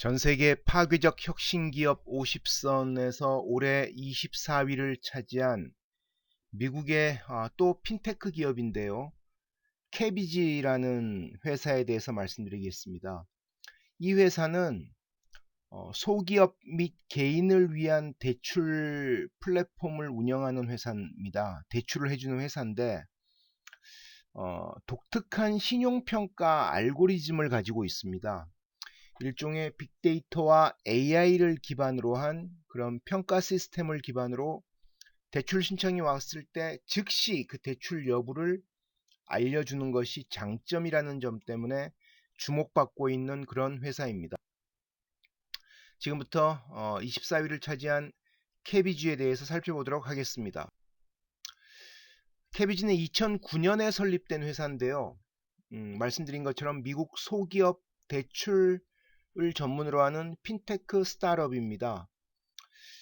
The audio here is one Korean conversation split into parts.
전세계 파괴적 혁신기업 50선에서 올해 24위를 차지한 미국의 또 핀테크 기업인데요. 캐비지라는 회사에 대해서 말씀드리겠습니다. 이 회사는 소기업 및 개인을 위한 대출 플랫폼을 운영하는 회사입니다. 대출을 해주는 회사인데 독특한 신용평가 알고리즘을 가지고 있습니다. 일종의 빅데이터와 AI를 기반으로 한 그런 평가 시스템을 기반으로 대출 신청이 왔을 때 즉시 그 대출 여부를 알려주는 것이 장점이라는 점 때문에 주목받고 있는 그런 회사입니다. 지금부터 24위를 차지한 캐비지에 대해서 살펴보도록 하겠습니다. 캐비지는 2009년에 설립된 회사인데요. 말씀드린 것처럼 미국 소기업 대출을 전문으로 하는 핀테크 스타트업입니다.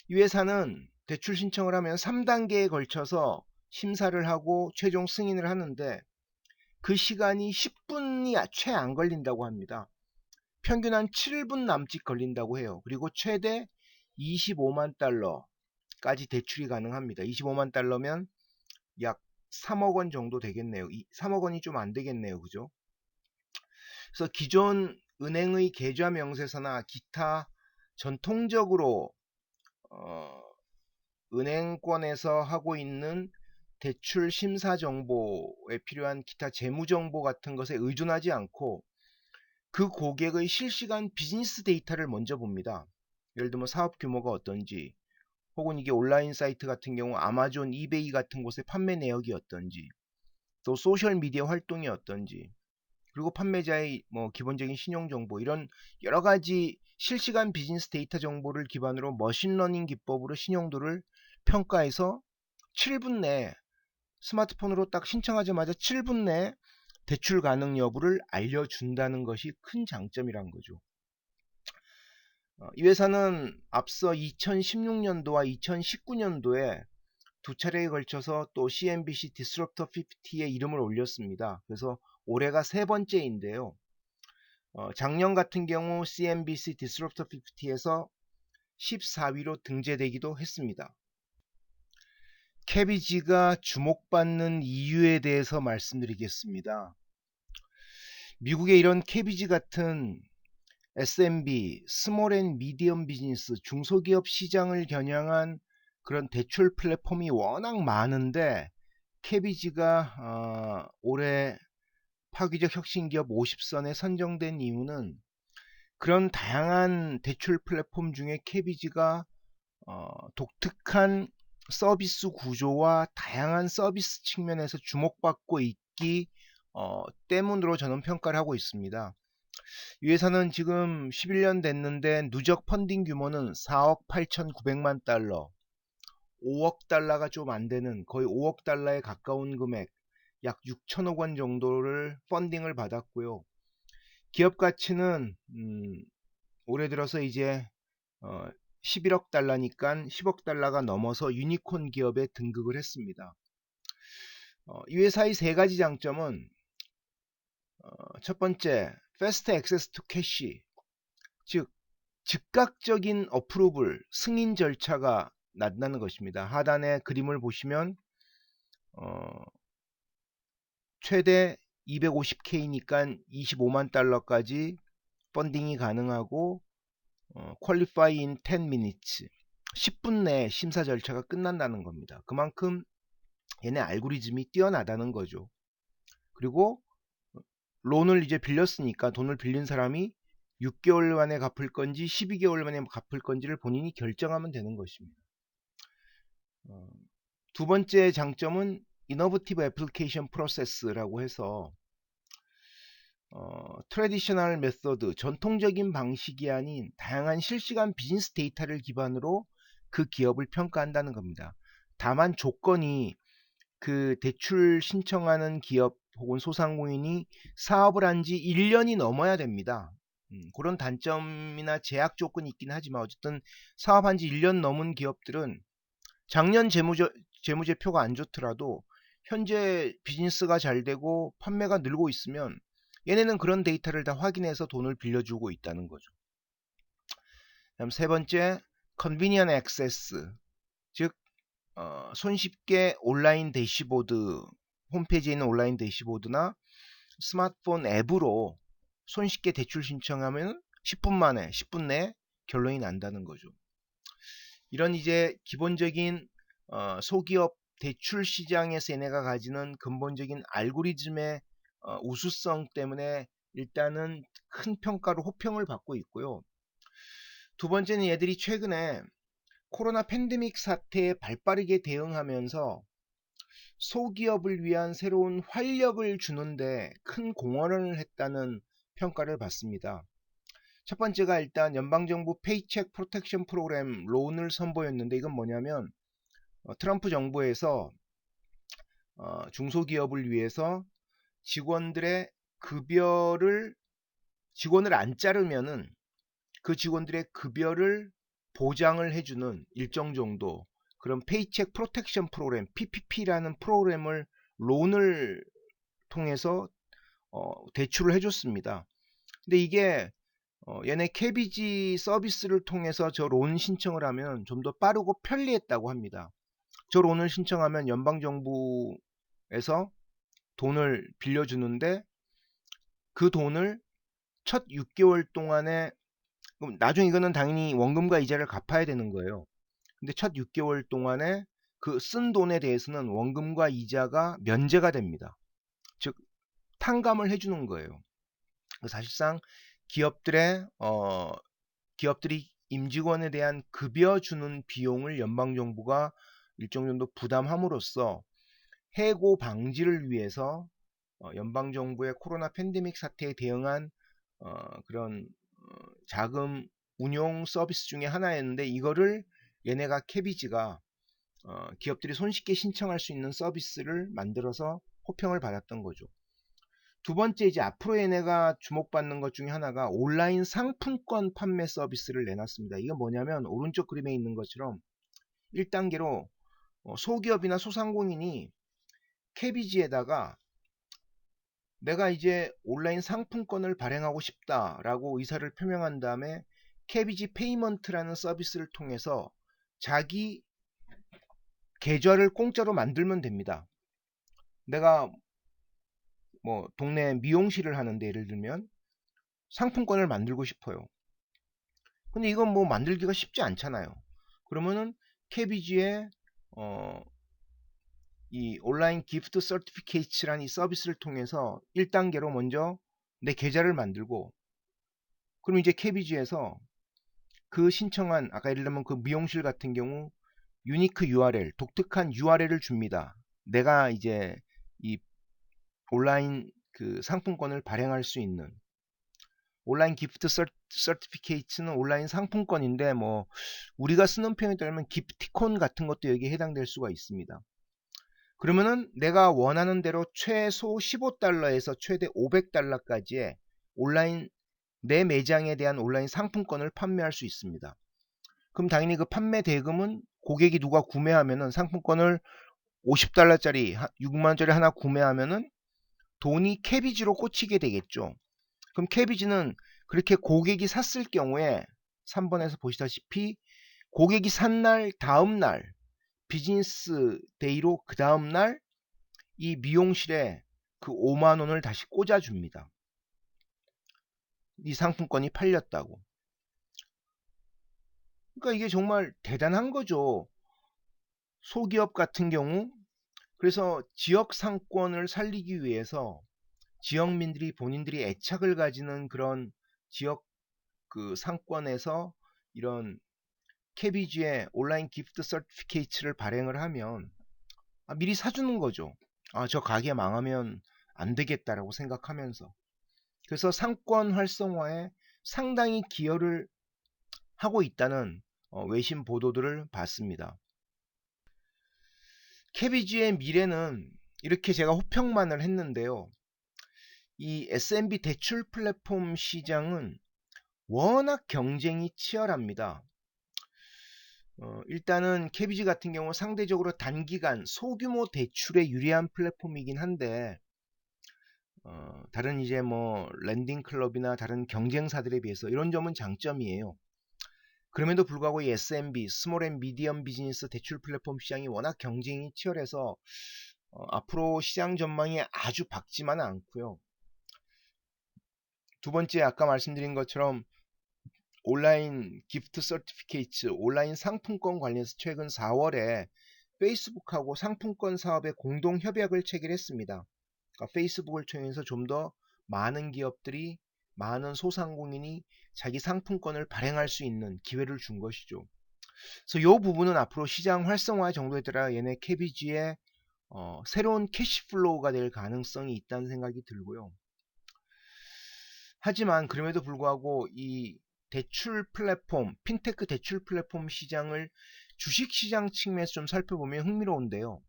이 회사는 대출 신청을 하면 3단계에 걸쳐서 심사를 하고 최종 승인을 하는데 그 시간이 10분이 채 안 걸린다고 합니다. 평균 한 7분 남짓 걸린다고 해요. 그리고 최대 25만 달러까지 대출이 가능합니다. 25만 달러면 약 3억 원 정도 되겠네요. 3억 원이 좀 안 되겠네요. 그죠? 그래서 기존 은행의 계좌 명세서나 기타 전통적으로 은행권에서 하고 있는 대출 심사 정보에 필요한 기타 재무 정보 같은 것에 의존하지 않고 그 고객의 실시간 비즈니스 데이터를 먼저 봅니다. 예를 들면 사업 규모가 어떤지, 혹은 이게 온라인 사이트 같은 경우 아마존, 이베이 같은 곳의 판매 내역이 어떤지, 또 소셜 미디어 활동이 어떤지, 그리고 판매자의 기본적인 신용 정보, 이런 여러 가지 실시간 비즈니스 데이터 정보를 기반으로 머신러닝 기법으로 신용도를 평가해서 7분 내에 스마트폰으로 딱 신청하자마자 7분 내에 대출 가능 여부를 알려준다는 것이 큰 장점이란 거죠. 이 회사는 앞서 2016년도와 2019년도에 두 차례에 걸쳐서 또 CNBC 디스럽터 50에 이름을 올렸습니다. 그래서 올해가 세 번째인데요. 작년 같은 경우 CNBC 디스럽터 50에서 14위로 등재되기도 했습니다. 캐비지가 주목받는 이유에 대해서 말씀드리겠습니다. 미국의 이런 캐비지 같은 SMB, 스몰 앤 미디엄 비즈니스, 중소기업 시장을 겨냥한 그런 대출 플랫폼이 워낙 많은데 캐비지가 올해 파괴적 혁신기업 50선에 선정된 이유는 그런 다양한 대출 플랫폼 중에 캐비지가 독특한 서비스 구조와 다양한 서비스 측면에서 주목받고 있기 때문으로 저는 평가를 하고 있습니다. 이 회사는 지금 11년 됐는데 누적 펀딩 규모는 4억 8,900만 달러, 5억 달러가 좀 안 되는 거의 5억 달러에 가까운 금액, 약 6천억 원 정도를 펀딩을 받았고요. 기업 가치는 올해 들어서 이제 11억 달러니까 10억 달러가 넘어서 유니콘 기업에 등극을 했습니다. 이 회사의 세 가지 장점은 첫 번째, Fast Access to Cash, 즉 즉각적인 어프로블, 승인 절차가 난다는 것입니다. 하단의 그림을 보시면 최대 250K니까 25만 달러까지 펀딩이 가능하고 Qualify in 10 minutes, 10분 내에 심사 절차가 끝난다는 겁니다. 그만큼 얘네 알고리즘이 뛰어나다는 거죠. 그리고 론을 이제 빌렸으니까 돈을 빌린 사람이 6개월 만에 갚을 건지 12개월 만에 갚을 건지를 본인이 결정하면 되는 것입니다. 두 번째 장점은 이노베이티브 애플리케이션 프로세스라고 해서 트래디셔널 메서드, 전통적인 방식이 아닌 다양한 실시간 비즈니스 데이터를 기반으로 그 기업을 평가한다는 겁니다. 다만 조건이 그 대출 신청하는 기업 혹은 소상공인이 사업을 한 지 1년이 넘어야 됩니다. 그런 단점이나 제약 조건이 있긴 하지만 어쨌든 사업한 지 1년 넘은 기업들은 작년 재무제표가 안 좋더라도 현재 비즈니스가 잘 되고 판매가 늘고 있으면 얘네는 그런 데이터를 다 확인해서 돈을 빌려주고 있다는 거죠. 그다음 세 번째, convenient access, 즉 손쉽게 온라인 대시보드, 홈페이지에 있는 온라인 대시보드나 스마트폰 앱으로 손쉽게 대출 신청하면 10분 만에, 10분 내에 결론이 난다는 거죠. 이런 이제 기본적인 소기업 대출 시장에서 얘네가 가지는 근본적인 알고리즘의 우수성 때문에 일단은 큰 평가로 호평을 받고 있고요. 두 번째는 얘들이 최근에 코로나 팬데믹 사태에 발빠르게 대응하면서 소기업을 위한 새로운 활력을 주는데 큰 공헌을 했다는 평가를 받습니다. 첫 번째가 일단 연방정부 페이첵 프로텍션 프로그램 론을 선보였는데, 이건 뭐냐면 트럼프 정부에서 중소기업을 위해서 직원들의 급여를, 직원을 안 자르면은 그 직원들의 급여를 보장을 해주는 일정 정도 그런 페이첵 프로텍션 프로그램 PPP라는 프로그램을 론을 통해서 대출을 해줬습니다. 근데 이게 얘네 KBG 서비스를 통해서 저 론 신청을 하면 좀 더 빠르고 편리했다고 합니다. 저 론을 신청하면 연방정부에서 돈을 빌려주는데 그 돈을 첫 6개월 동안에, 그럼 나중에 이거는 당연히 원금과 이자를 갚아야 되는 거예요. 근데 첫 6개월 동안에 그 쓴 돈에 대해서는 원금과 이자가 면제가 됩니다. 즉 탕감을 해주는 거예요. 사실상 기업들의 기업들이 임직원에 대한 급여 주는 비용을 연방정부가 일정 정도 부담함으로써 해고 방지를 위해서 연방정부의 코로나 팬데믹 사태에 대응한 그런 자금 운용 서비스 중에 하나였는데, 이거를 얘네가 캐비지가 기업들이 손쉽게 신청할 수 있는 서비스를 만들어서 호평을 받았던 거죠. 두 번째, 이제 앞으로 얘네가 주목받는 것 중에 하나가 온라인 상품권 판매 서비스를 내놨습니다. 이건 뭐냐면 오른쪽 그림에 있는 것처럼 1단계로 소기업이나 소상공인이 캐비지에다가 내가 이제 온라인 상품권을 발행하고 싶다라고 의사를 표명한 다음에 캐비지 페이먼트라는 서비스를 통해서 자기 계좌를 공짜로 만들면 됩니다. 내가 뭐 동네 미용실을 하는데 예를 들면 상품권을 만들고 싶어요. 근데 이건 뭐 만들기가 쉽지 않잖아요. 그러면은 KBG의 이 온라인 기프트 서티피케이츠라는 이 서비스를 통해서 1단계로 먼저 내 계좌를 만들고, 그럼 이제 KBG에서 그 신청한, 아까 예를 들면 그 미용실 같은 경우 유니크 URL, 독특한 URL을 줍니다. 내가 이제 이 온라인 그 상품권을 발행할 수 있는, 온라인 기프트 서티피케이트는 온라인 상품권인데 뭐 우리가 쓰는 표현에 따르면 기프티콘 같은 것도 여기에 해당될 수가 있습니다. 그러면은 내가 원하는 대로 최소 15달러에서 최대 500달러까지의 온라인, 내 매장에 대한 온라인 상품권을 판매할 수 있습니다. 그럼 당연히 그 판매 대금은 고객이 누가 구매하면은 상품권을 50달러짜리 6만원짜리 하나 구매하면은 돈이 캐비지로 꽂히게 되겠죠. 그럼 캐비지는 그렇게 고객이 샀을 경우에 3번에서 보시다시피 고객이 산 날 다음 날 비즈니스 데이로 그 다음 날 이 미용실에 그 5만원을 다시 꽂아줍니다. 이 상품권이 팔렸다고. 그러니까 이게 정말 대단한 거죠. 소기업 같은 경우, 그래서 지역 상권을 살리기 위해서 지역민들이 본인들이 애착을 가지는 그런 지역 그 상권에서 이런 KBG의 온라인 기프트 서티피케이트를 발행을 하면 미리 사주는 거죠. 저 가게 망하면 안 되겠다라고 생각하면서. 그래서 상권 활성화에 상당히 기여를 하고 있다는 외신 보도들을 봤습니다. KBG의 미래는, 이렇게 제가 호평만을 했는데요. 이 SMB 대출 플랫폼 시장은 워낙 경쟁이 치열합니다. 일단은 KBG 같은 경우 상대적으로 단기간 소규모 대출에 유리한 플랫폼이긴 한데 다른 이제 뭐 랜딩 클럽이나 다른 경쟁사들에 비해서 이런 점은 장점이에요. 그럼에도 불구하고 이 SMB, 스몰 앤 미디엄 비즈니스 대출 플랫폼 시장이 워낙 경쟁이 치열해서 앞으로 시장 전망이 아주 밝지만은 않고요. 두 번째, 아까 말씀드린 것처럼 온라인 기프트 서티피케이츠, 온라인 상품권 관련해서 최근 4월에 페이스북하고 상품권 사업에 공동 협약을 체결했습니다. 그러니까 페이스북을 통해서 좀 더 많은 기업들이, 많은 소상공인이 자기 상품권을 발행할 수 있는 기회를 준 것이죠. 그래서 이 부분은 앞으로 시장 활성화 정도에 따라 얘네 KBG의 새로운 캐시플로우가 될 가능성이 있다는 생각이 들고요. 하지만 그럼에도 불구하고 이 대출 플랫폼, 핀테크 대출 플랫폼 시장을 주식시장 측면에서 좀 살펴보면 흥미로운데요.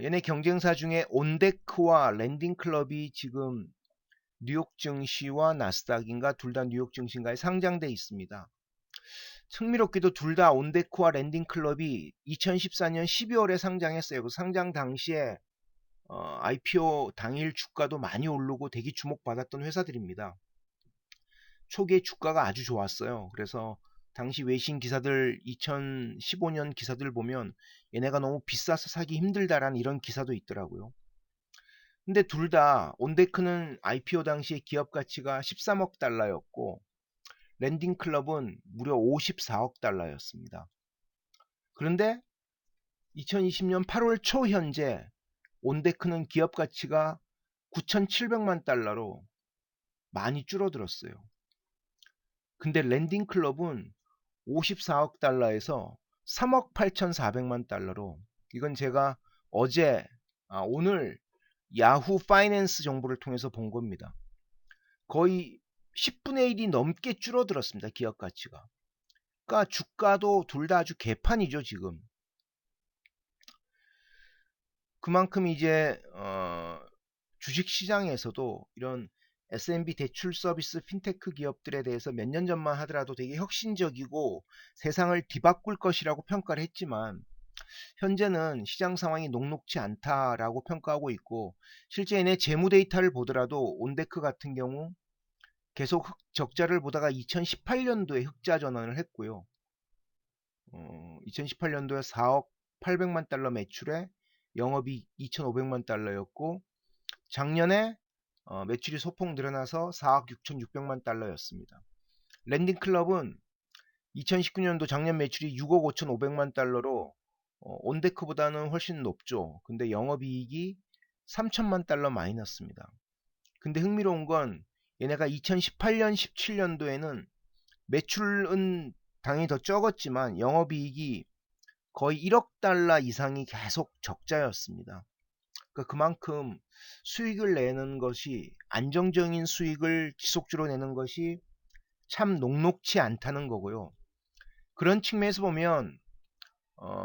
얘네 경쟁사 중에 온데크와 랜딩클럽이 지금 뉴욕 증시와 나스닥인가 둘 다 뉴욕 증시인가에 상장돼 있습니다. 흥미롭게도 둘 다 온데크와 랜딩클럽이 2014년 12월에 상장했어요. 그 상장 당시에 IPO 당일 주가도 많이 오르고 되게 주목받았던 회사들입니다. 초기에 주가가 아주 좋았어요. 그래서 당시 외신 기사들 2015년 기사들 보면 얘네가 너무 비싸서 사기 힘들다라는 이런 기사도 있더라고요. 근데 둘 다 온데크는 IPO 당시에 기업 가치가 13억 달러였고 랜딩클럽은 무려 54억 달러였습니다. 그런데 2020년 8월 초 현재 온데크는 기업 가치가 9,700만 달러로 많이 줄어들었어요. 근데 랜딩클럽은 54억 달러에서 3억 8,400만 달러로, 이건 제가 오늘 야후 파이낸스 정보를 통해서 본 겁니다. 거의 10분의 1이 넘게 줄어들었습니다. 기업 가치가. 그러니까 주가도 둘 다 아주 개판이죠, 지금. 그만큼 이제 주식 시장에서도 이런 SMB 대출 서비스 핀테크 기업들에 대해서 몇 년 전만 하더라도 되게 혁신적이고 세상을 뒤바꿀 것이라고 평가를 했지만 현재는 시장 상황이 녹록지 않다라고 평가하고 있고, 실제 얘네 재무 데이터를 보더라도 온데크 같은 경우 계속 적자를 보다가 2018년도에 흑자 전환을 했고요. 2018년도에 4억 800만 달러 매출에 영업이익 2,500만 달러였고 작년에 매출이 소폭 늘어나서 4억 6,600만 달러였습니다. 랜딩클럽은 2019년도 작년 매출이 6억 5,500만 달러로 온데크보다는 훨씬 높죠. 근데 영업이익이 3천만 달러 마이너스입니다. 근데 흥미로운 건 얘네가 2018년 17년도에는 매출은 당연히 더 적었지만 영업이익이 거의 1억 달러 이상이 계속 적자였습니다. 그러니까 그만큼 수익을 내는 것이, 안정적인 수익을 지속적으로 내는 것이 참 녹록치 않다는 거고요. 그런 측면에서 보면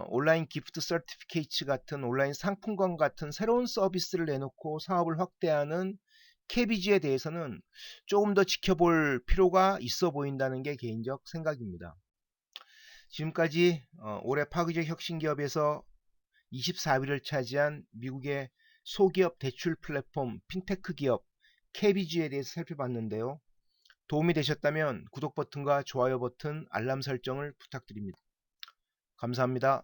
온라인 기프트 서티피케이츠 같은 온라인 상품권 같은 새로운 서비스를 내놓고 사업을 확대하는 KBG에 대해서는 조금 더 지켜볼 필요가 있어 보인다는 게 개인적 생각입니다. 지금까지 올해 파괴적 혁신기업에서 24위를 차지한 미국의 소기업 대출 플랫폼 핀테크 기업 KBG에 대해서 살펴봤는데요. 도움이 되셨다면 구독 버튼과 좋아요 버튼, 알람 설정을 부탁드립니다. 감사합니다.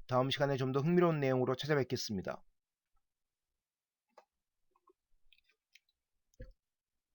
다음 시간에 좀 더 흥미로운 내용으로 찾아뵙겠습니다.